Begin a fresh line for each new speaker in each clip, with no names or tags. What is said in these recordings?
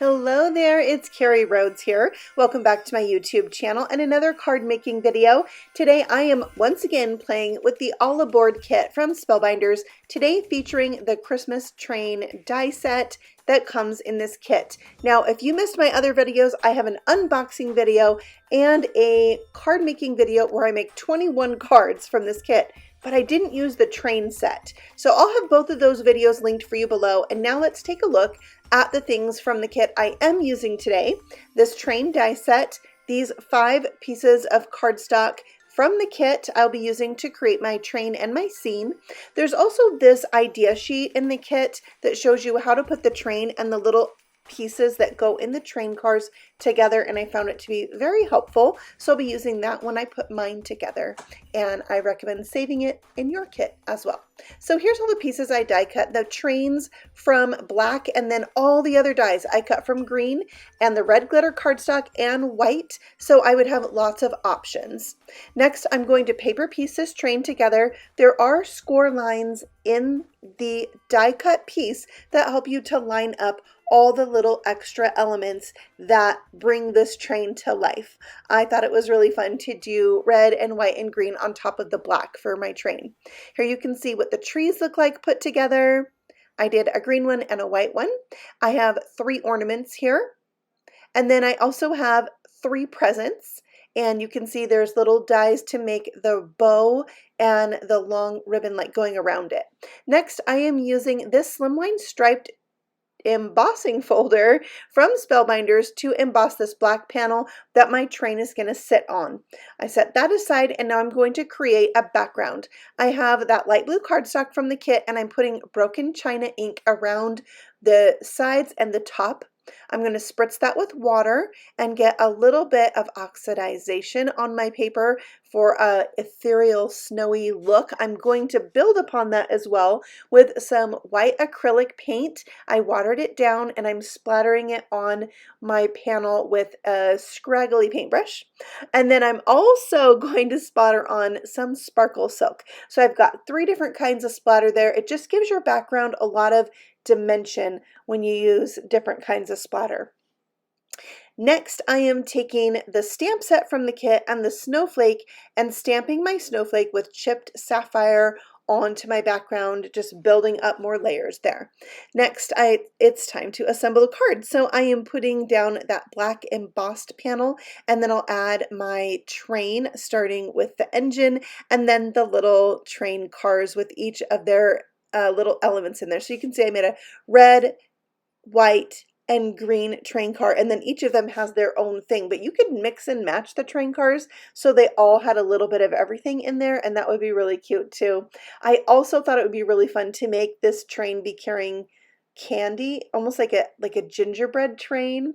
Hello there, it's Carrie Rhodes here. Welcome back to my YouTube channel and another card making video. Today I am once again playing with the All Aboard kit from Spellbinders, today featuring the Christmas Train die set that comes in this kit. Now, if you missed my other videos, I have an unboxing video and a card making video where I make 21 cards from this kit, but I didn't use the train set. So I'll have both of those videos linked for you below. And now let's take a look at the things from the kit I am using today. This train die set, these 5 pieces of cardstock from the kit I'll be using to create my train and my scene. There's also this idea sheet in the kit that shows you how to put the train and the little pieces that go in the train cars together, and I found it to be very helpful, so I'll be using that when I put mine together, and I recommend saving it in your kit as well. So here's all the pieces I die cut. The trains from black, and then all the other dies I cut from green, and the red glitter cardstock and white, so I would have lots of options. Next, I'm going to paper piece this train together. There are score lines in the die cut piece that help you to line up all the little extra elements that bring this train to life. I thought it was really fun to do red and white and green on top of the black for my train. Here you can see what the trees look like put together. I did a green one and a white one. I have 3 ornaments here. And then I also have 3 presents. And you can see there's little dies to make the bow and the long ribbon like going around it. Next, I am using this Slimline striped embossing folder from Spellbinders to emboss this black panel that my train is going to sit on. I set that aside, and now I'm going to create a background. I have that light blue cardstock from the kit, and I'm putting broken china ink around the sides and the top. I'm going to spritz that with water and get a little bit of oxidization on my paper for a ethereal snowy look. I'm going to build upon that as well with some white acrylic paint. I watered it down and I'm splattering it on my panel with a scraggly paintbrush. And then I'm also going to splatter on some sparkle silk. So I've got 3 different kinds of splatter there. It just gives your background a lot of dimension when you use different kinds of splatter. Next, I am taking the stamp set from the kit and the snowflake and stamping my snowflake with chipped sapphire onto my background, just building up more layers there. Next, it's time to assemble a card. So I am putting down that black embossed panel, and then I'll add my train, starting with the engine and then the little train cars with each of their little elements in there. So you can see I made a red, white, and green train car, and then each of them has their own thing, but you could mix and match the train cars so they all had a little bit of everything in there, and that would be really cute too. I also thought it would be really fun to make this train be carrying candy, almost like a gingerbread train.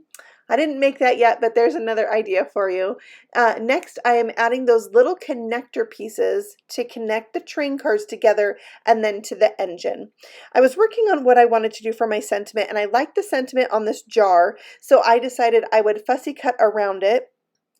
I didn't make that yet, but there's another idea for you. Next, I am adding those little connector pieces to connect the train cars together and then to the engine. I was working on what I wanted to do for my sentiment, and I liked the sentiment on this jar, so I decided I would fussy cut around it.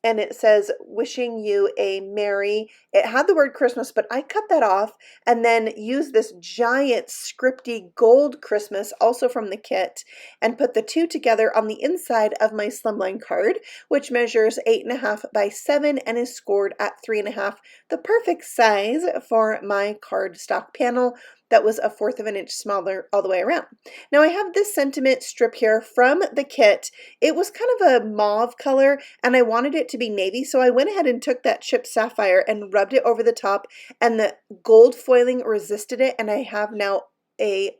And it says, wishing you a merry, it had the word Christmas, but I cut that off and then used this giant scripty gold Christmas, also from the kit, and put the 2 together on the inside of my Slimline card, which measures 8.5 by 7 and is scored at 3.5, the perfect size for my cardstock panel that was 1/4 of an inch smaller all the way around. Now I have this sentiment strip here from the kit. It was kind of a mauve color and I wanted it to be navy, so I went ahead and took that chipped sapphire and rubbed it over the top, and the gold foiling resisted it, and I have now a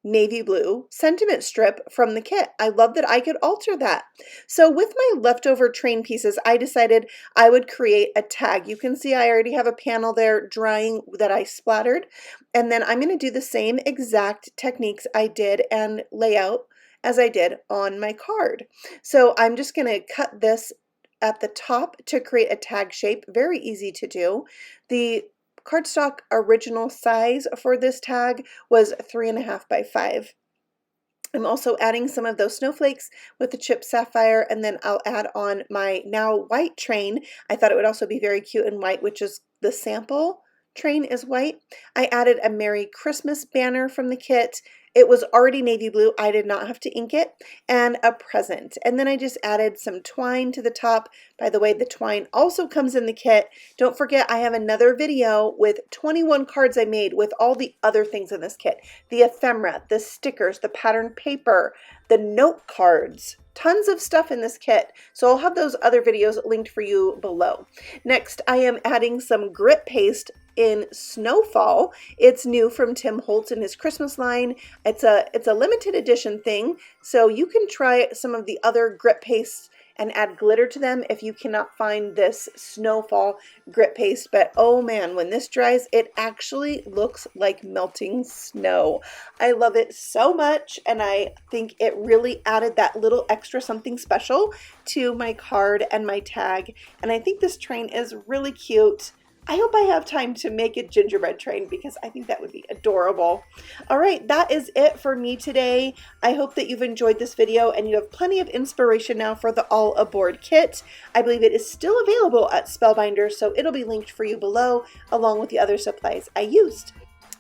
navy blue sentiment strip from the kit. I love that I could alter that. So with my leftover train pieces, I decided I would create a tag. You can see I already have a panel there drying that I splattered, and then I'm going to do the same exact techniques I did and layout as I did on my card. So I'm just going to cut this at the top to create a tag shape. Very easy to do. The cardstock original size for this tag was 3.5 by 5. I'm also adding some of those snowflakes with the chipped sapphire, and then I'll add on my now white train. I thought it would also be very cute in white, which is the sample train is white. I added a Merry Christmas banner from the kit. It was already navy blue. I did not have to ink it. And a present. And then I just added some twine to the top. By the way, the twine also comes in the kit. Don't forget, I have another video with 21 cards I made with all the other things in this kit. The ephemera, the stickers, the pattern paper, the note cards. Tons of stuff in this kit. So I'll have those other videos linked for you below. Next, I am adding some grit paste in Snowfall. It's new from Tim Holtz in his Christmas line. It's a limited edition thing, so you can try some of the other grit pastes and add glitter to them if you cannot find this Snowfall grit paste. But oh man, when this dries, it actually looks like melting snow. I love it so much, and I think it really added that little extra something special to my card and my tag. And I think this train is really cute. I hope I have time to make a gingerbread train because I think that would be adorable. All right, that is it for me today. I hope that you've enjoyed this video and you have plenty of inspiration now for the All Aboard kit. I believe it is still available at Spellbinders, so it'll be linked for you below along with the other supplies I used.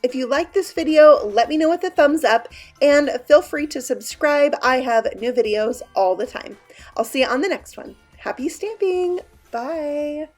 If you like this video, let me know with a thumbs up and feel free to subscribe. I have new videos all the time. I'll see you on the next one. Happy stamping. Bye.